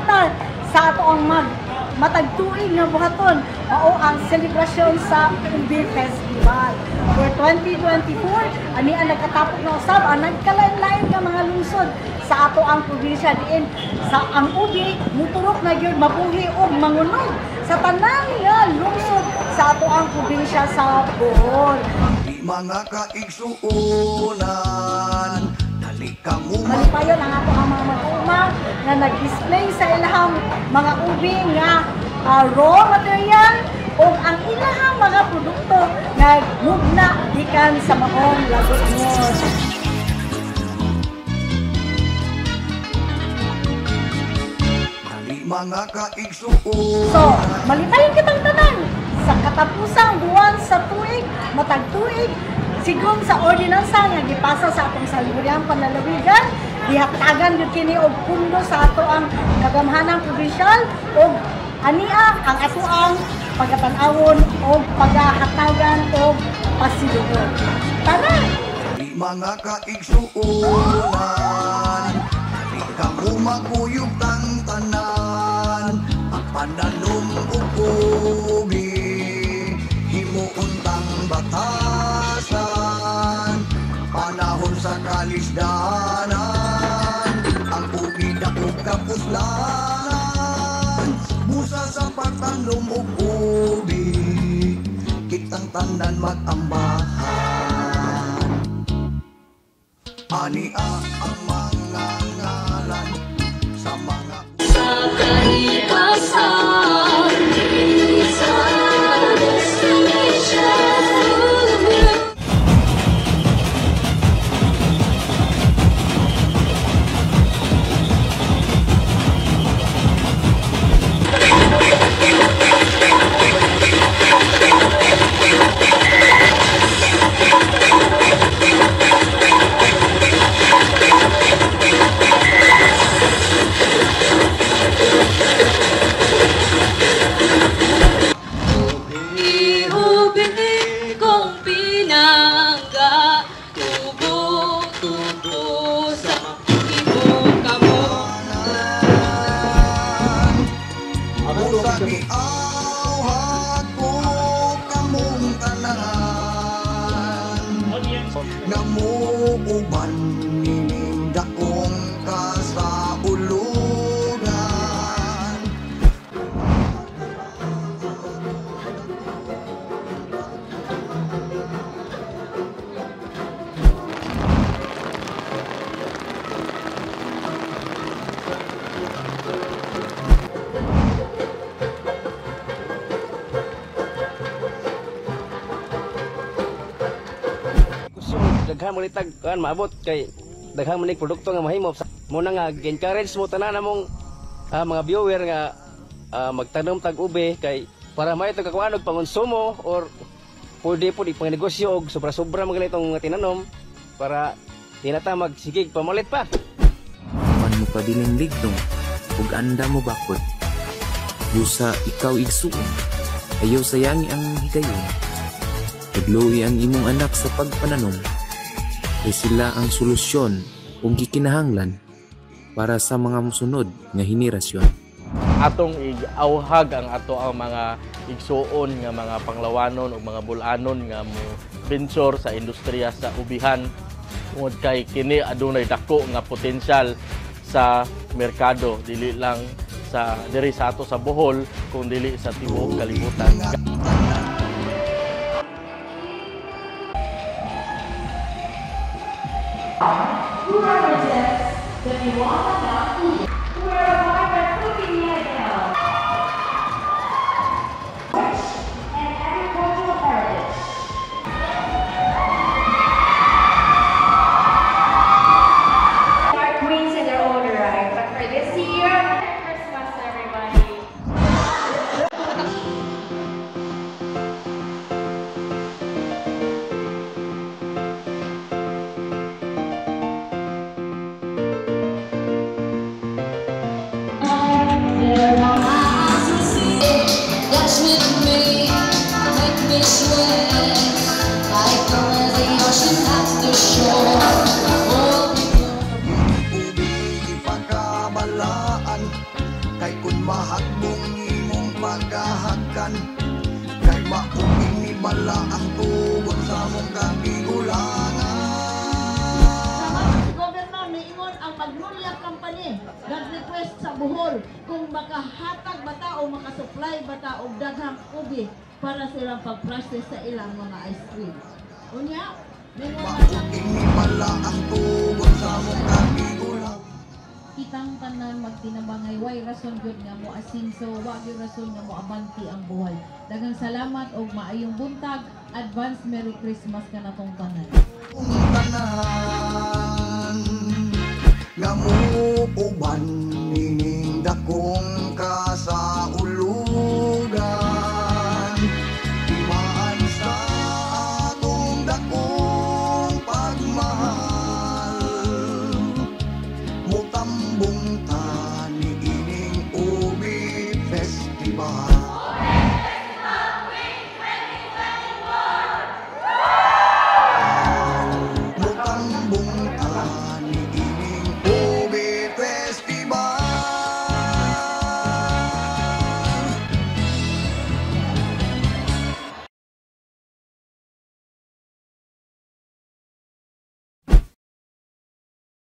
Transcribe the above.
kita sa ato ang matagtuig nga buhaton mao ang selebrasyon sa Ubi Festival. For 2024, ani ang nagkatapok na usab ang nagkalain-lain nga mga lungsod sa ato ang probinsya diin sa ang Ubi muturok na gyud mabuhi og mangunog sa tanan nga lungsod sa ato ang probinsya sa Bohol. Mga kaigsuunan, malipayon ang ato ang mga mag-uma na nag-display sa ilahang mga ubi nga raw material o ang ilahang mga produkto nga mugna gikan sa mahong lagot mo. Mga kaigsuunan. So, malipayon kitang tanan sa katapusang buwan sa tuig, matag tuig, sigong sa ordinansa nga gipasa sa atong salubuyang panlalawigan, dihatagan gyud kini og pundo sa ato ang kagamhanang probinsiyal og ania ang ato ang pagatan-awon og paghahatagan og pasilungon. Tara! Mga kaigsuunan, di ka maguyog tang tanan, ang pananong upugi, himuuntang batasan, panahon sa kalisdanan, ang ugi dakog kapuslan, busa sa pagtanong upugi, kitang tanan mag-ambahan. Ani ang mga ngalan sa mga kahigasan, sa destination. namuuban nininda kong kasaulugan. Daghan mo litag kan maabot kay daghang manig produkto nga mahimo mo na nga encourage mo tanan namong mga viewer nga magtanom tag ube kay para may ito kakuan og pangonsumo or pwede po ipangnegosyo og sobra-sobra mga ganitong tinanom para tinata magsigig pamalit pa. Man mo pa dining ligdong ug anda mo bakod. Busa ikaw igsuon. Ayaw sayangi ang higayon. Pagluhi ang imong anak sa pagpananom. Ay sila ang solusyon kung gikinahanglan para sa mga musunod nga henerasyon. Atong igawhag ang ato ang mga igsuon nga mga panglawanon o mga bulanon nga mo bensor sa industriya sa ubihan tungod kay kini adunay dako nga potensyal sa merkado dili lang sa diri sa ato sa Bohol kung dili sa tibuok kalibutan. Who represents the Miwaka Food? Who are a vibrant cooking area and agricultural heritage. Our queens in their own right, but for this year, Merry Christmas, everybody. daghan kay mauging ni bala ang tugon sa mong kakigulangan. Si Governor niingon ang Magnolia Company nag-request sa Bohol kung makahatag bata o makasupply bata og daghang ubi para silang pag-process sa ilang mga ice cream. Unya, Mauging ni bala ang tugon sa mong kakigulangan. kitang tanan magtinabangay way rason gyud nga mo asin so wa gyud rason nga mo abanti ang buhay. Daghang salamat og maayong buntag. Advance Merry Christmas kanatong tanan. Tanan nga muuban ning dakong kasaulugan timaan sa akong dakong pagmahal mutambong ta